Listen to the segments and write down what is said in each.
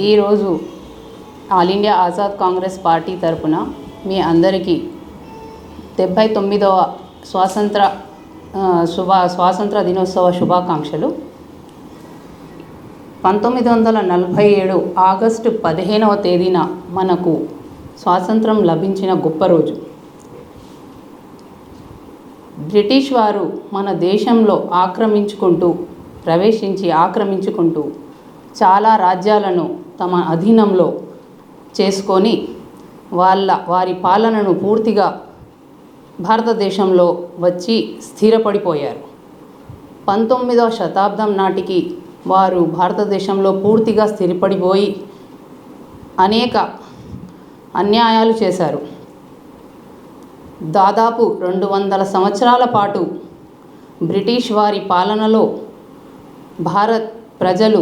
ఈరోజు all India Azad Congress party తరపున మీ అందరికీ 79వ స్వాతంత్ర దినోత్సవ శుభాకాంక్షలు. 1947 ఆగస్టు 15వ తేదీన మనకు స్వాతంత్రం లభించిన గొప్ప రోజు. బ్రిటిష్ వారు మన దేశంలో ఆక్రమించుకుంటూ చాలా రాజ్యాలను తమ అధీనంలో చేసుకొని వారి పాలనను పూర్తిగా భారతదేశంలో వచ్చి స్థిరపడిపోయారు. 19వ శతాబ్దం నాటికి వారు భారతదేశంలో పూర్తిగా స్థిరపడిపోయి అనేక అన్యాయాలు చేశారు. దాదాపు 200 సంవత్సరాల పాటు బ్రిటిష్ వారి పాలనలో భారత్ ప్రజలు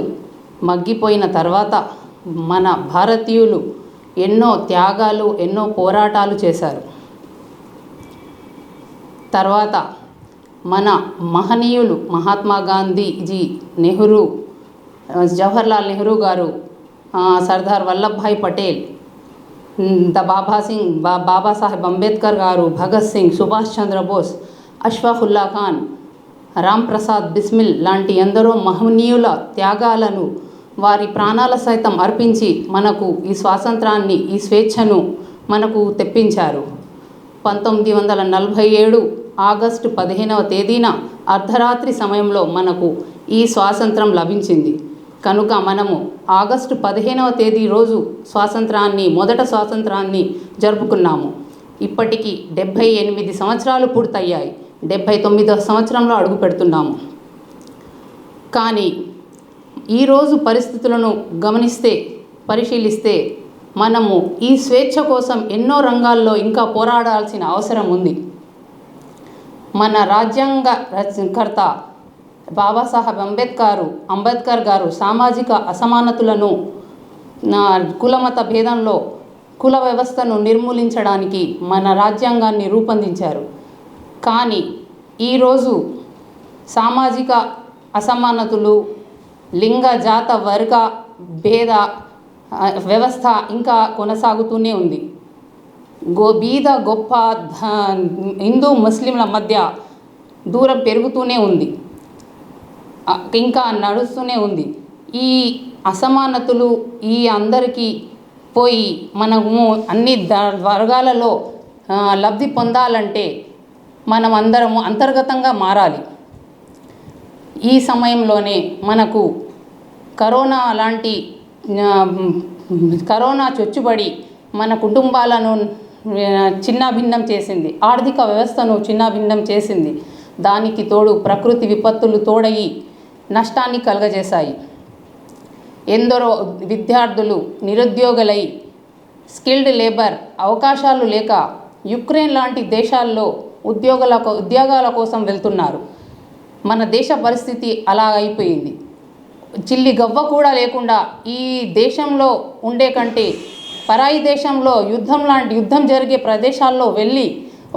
మగ్గిపోయిన తర్వాత మన భారతీయులు ఎన్నో త్యాగాలు, ఎన్నో పోరాటాలు చేశారు. తర్వాత మన మహనీయులు మహాత్మా గాంధీజీ, నెహ్రూ, జవహర్లాల్ నెహ్రూ గారు, సర్దార్ వల్లభాయ్ పటేల్, బాబాసాహెబ్ అంబేద్కర్ గారు, భగత్ సింగ్, సుభాష్ చంద్రబోస్, అష్ఫాకుల్లా ఖాన్, రామ్ ప్రసాద్ బిస్మిల్ లాంటి ఎందరో మహనీయుల త్యాగాలను, వారి ప్రాణాల సైతం అర్పించి మనకు ఈ స్వాతంత్రాన్ని, ఈ స్వేచ్ఛను మనకు తెప్పించారు. 1947 ఆగస్టు 15వ తేదీన అర్ధరాత్రి సమయంలో మనకు ఈ స్వాతంత్రం లభించింది. కనుక మనము ఆగస్టు 15వ తేదీ రోజు మొదటి స్వాతంత్రాన్ని జరుపుకున్నాము. ఇప్పటికీ 78 సంవత్సరాలు పూర్తయ్యాయి. 79వ సంవత్సరంలో అడుగు పెడుతున్నాము. కానీ ఈరోజు పరిస్థితులను పరిశీలిస్తే మనము ఈ స్వేచ్ఛ కోసం ఎన్నో రంగాల్లో ఇంకా పోరాడాల్సిన అవసరం ఉంది. మన రాజ్యాంగ రచనకర్త బాబాసాహెబ్ అంబేద్కర్ గారు సామాజిక అసమానతలను, కులమత భేదంలో కుల వ్యవస్థను నిర్మూలించడానికి మన రాజ్యాంగాన్ని రూపొందించారు. కానీ ఈరోజు సామాజిక అసమానతలు, లింగ, జాత, వర్గ భేద వ్యవస్థ ఇంకా కొనసాగుతూనే ఉంది. బీద గొప్ప, హిందూ ముస్లింల మధ్య దూరం పెరుగుతూనే ఉంది, ఇంకా నడుస్తూనే ఉంది. ఈ అసమానతలు అందరికీ పోయి మనము అన్ని వర్గాలలో లబ్ధి పొందాలంటే మనం అందరము అంతర్గతంగా మారాలి. ఈ సమయంలోనే మనకు కరోనా చొచ్చుబడి మన కుటుంబాలను చిన్నాభిన్నం చేసింది, ఆర్థిక వ్యవస్థను చిన్నాభిన్నం చేసింది. దానికి తోడు ప్రకృతి విపత్తులు తోడయి నష్టాన్ని కలుగజేశాయి. ఎందరో విద్యార్థులు నిరుద్యోగులై, స్కిల్డ్ లేబర్ అవకాశాలు లేక యుక్రెయిన్ లాంటి దేశాల్లో ఉద్యోగాల కోసం వెళ్తున్నారు. మన దేశ పరిస్థితి అలా అయిపోయింది. చిల్లి గవ్వ కూడా లేకుండా ఈ దేశంలో ఉండే కంటే పరాయి దేశంలో యుద్ధం జరిగే ప్రదేశాల్లో వెళ్ళి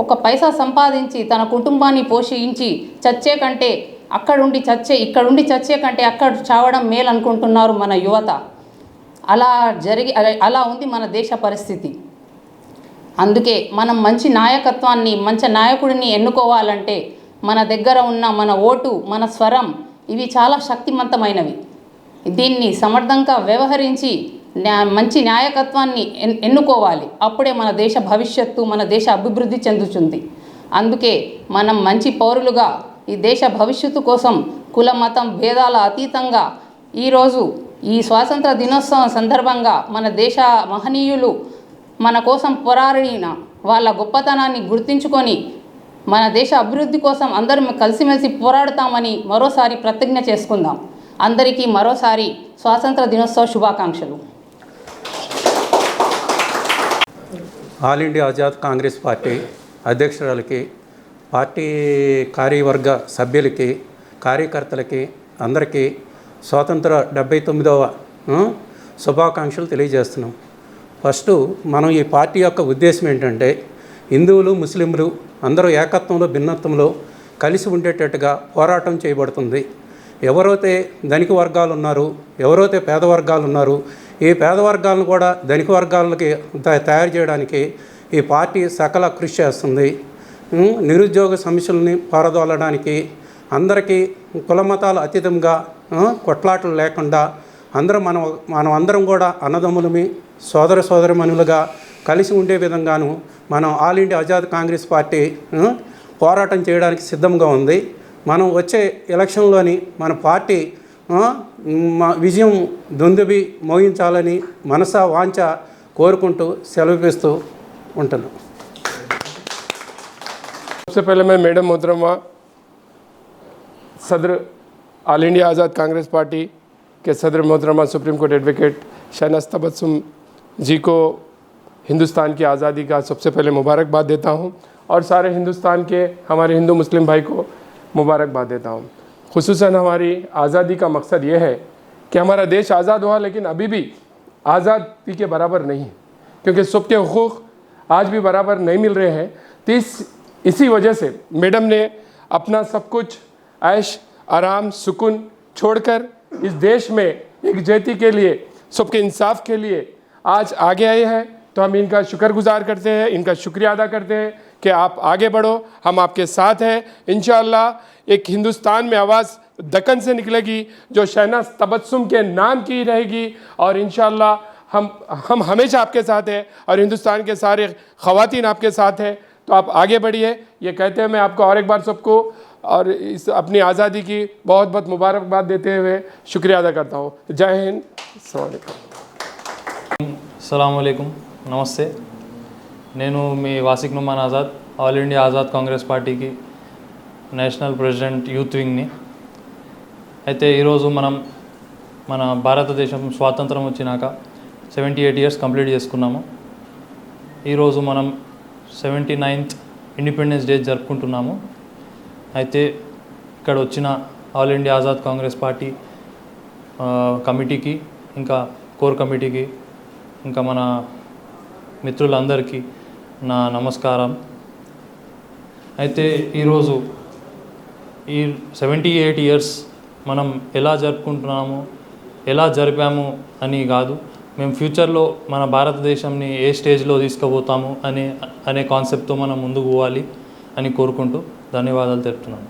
ఒక పైసా సంపాదించి తన కుటుంబాన్ని పోషించి చచ్చే కంటే ఇక్కడుండి చచ్చే కంటే అక్కడ చావడం మేలు అనుకుంటున్నారు మన యువత. అలా ఉంది మన దేశ పరిస్థితి. అందుకే మనం మంచి నాయకుడిని ఎన్నుకోవాలంటే మన దగ్గర ఉన్న మన ఓటు, మన స్వరం ఇవి చాలా శక్తివంతమైనవి. దీన్ని సమర్థంగా వ్యవహరించి మంచి నాయకత్వాన్ని ఎన్నుకోవాలి. అప్పుడే మన దేశ భవిష్యత్తు, మన దేశ అభివృద్ధి చెందుతుంది. అందుకే మనం మంచి పౌరులుగా ఈ దేశ భవిష్యత్తు కోసం కుల మతం భేదాల అతీతంగా ఈరోజు ఈ స్వాతంత్ర దినోత్సవం సందర్భంగా మన దేశ మహనీయులు మన కోసం పోరాడిన వాళ్ళ గొప్పతనాన్ని గుర్తించుకొని మన దేశ అభివృద్ధి కోసం అందరం కలిసిమెలిసి పోరాడతామని మరోసారి ప్రతిజ్ఞ చేసుకుందాం. అందరికీ మరోసారి స్వాతంత్ర దినోత్సవ శుభాకాంక్షలు. All India Azad Congress Party అధ్యక్షురాలకి, పార్టీ కార్యవర్గ సభ్యులకి, కార్యకర్తలకి అందరికీ స్వాతంత్ర 79వ శుభాకాంక్షలు తెలియజేస్తున్నాం. ఫస్ట్ మనం ఈ పార్టీ యొక్క ఉద్దేశం ఏంటంటే హిందువులు, ముస్లింలు అందరూ ఏకత్వంలో, భిన్నత్వంలో కలిసి ఉండేటట్టుగా పోరాటం చేయబడుతుంది. ఎవరైతే ధనిక వర్గాలు ఉన్నారో, ఎవరైతే పేద వర్గాలు ఉన్నారో, ఈ పేద వర్గాలను కూడా ధనిక వర్గాలకి తయారు చేయడానికి ఈ పార్టీ సకల కృషి చేస్తుంది. నిరుద్యోగ సమస్యలని పారదోలడానికి అందరికీ కులమతాలు అతీతంగా కొట్లాటలు లేకుండా మనం అందరం కూడా అన్నదమ్ములమి సోదరమణులుగా కలిసి ఉండే విధంగాను మనం all India Azad Congress party పోరాటం చేయడానికి సిద్ధంగా ఉంది. మనం వచ్చే ఎలక్షన్లోని మన పార్టీ విజయం దొందుబి మోగించాలని మనసా వాంఛ కోరుకుంటూ సెలవుపిస్తూ ఉంటున్నాం. सबसे पहले मैं मैडम मोहतरमा सदर All India Azad Congress Party के सदर मोहतरमा Supreme Court advocate Shahnaz Tabassum ji को हिंदुस्तान की आज़ादी का सबसे पहले मुबारकबाद देता हूं और सारे हिंदुस्तान के हमारे हिंदू मुस्लिम भाई को मुबारकबाद देता हूं। खुसूसन हमारी आज़ादी का मकसद ये है कि हमारा देश आज़ाद हुआ, लेकिन अभी भी आज़ादी के बराबर नहीं है, क्योंकि सबके हुकूक़ आज भी बराबर नहीं मिल रहे हैं। तो इसी वजह से मैडम ने अपना सब कुछ ऐश आराम सुकून छोड़कर इस देश में एकजुटता के लिए, सबके इंसाफ के लिए आज आगे आए हैं। तो हम इनका शुक्रगुजार करते हैं, इनका शुक्रिया अदा करते हैं कि आप आगे बढ़ो, हम आपके साथ हैं। इंशाअल्लाह एक हिंदुस्तान में आवाज़ दक्कन से निकलेगी जो शहनाज तबस्सुम के नाम की रहेगी, और इंशाअल्लाह हम हमेशा आपके साथ हैं और हिंदुस्तान के सारे ख़वातीन आपके साथ हैं। तो आप आगे बढ़िए, ये कहते हैं मैं आपको और एक बार सबको और इस अपनी आज़ादी की बहुत बहुत मुबारकबाद देते हुए शुक्रिया अदा करता हूँ। जय हिंद, अस्सलाम वालेकुम, నమస్తే. నేను మీ వాసిక్ నుమాన్ ఆజాద్, ఆల్ ఇండియా ఆజాద్ కాంగ్రెస్ పార్టీకి నేషనల్ ప్రెసిడెంట్ యూత్ వింగ్ని. అయితే ఈరోజు మన భారతదేశం స్వాతంత్రం వచ్చినాక 78 ఇయర్స్ కంప్లీట్ చేసుకున్నాము. ఈరోజు మనం 79th ఇండిపెండెన్స్ డే జరుపుకుంటున్నాము. అయితే ఇక్కడ వచ్చిన all India Azad Congress party కమిటీకి, ఇంకా కోర్ కమిటీకి, ఇంకా మన మిత్రులందరికీ నా నమస్కారం. అయితే ఈరోజు ఈ 78 ఇయర్స్ మనం ఎలా జరుపుకుంటున్నాము, ఎలా జరిపాము అని కాదు, మేము ఫ్యూచర్లో మన భారతదేశంని ఏ స్టేజ్లో తీసుకుపోతాము అనే కాన్సెప్ట్తో మనం ముందుకు పోవాలి అని కోరుకుంటూ ధన్యవాదాలు తెలుపుతున్నాను.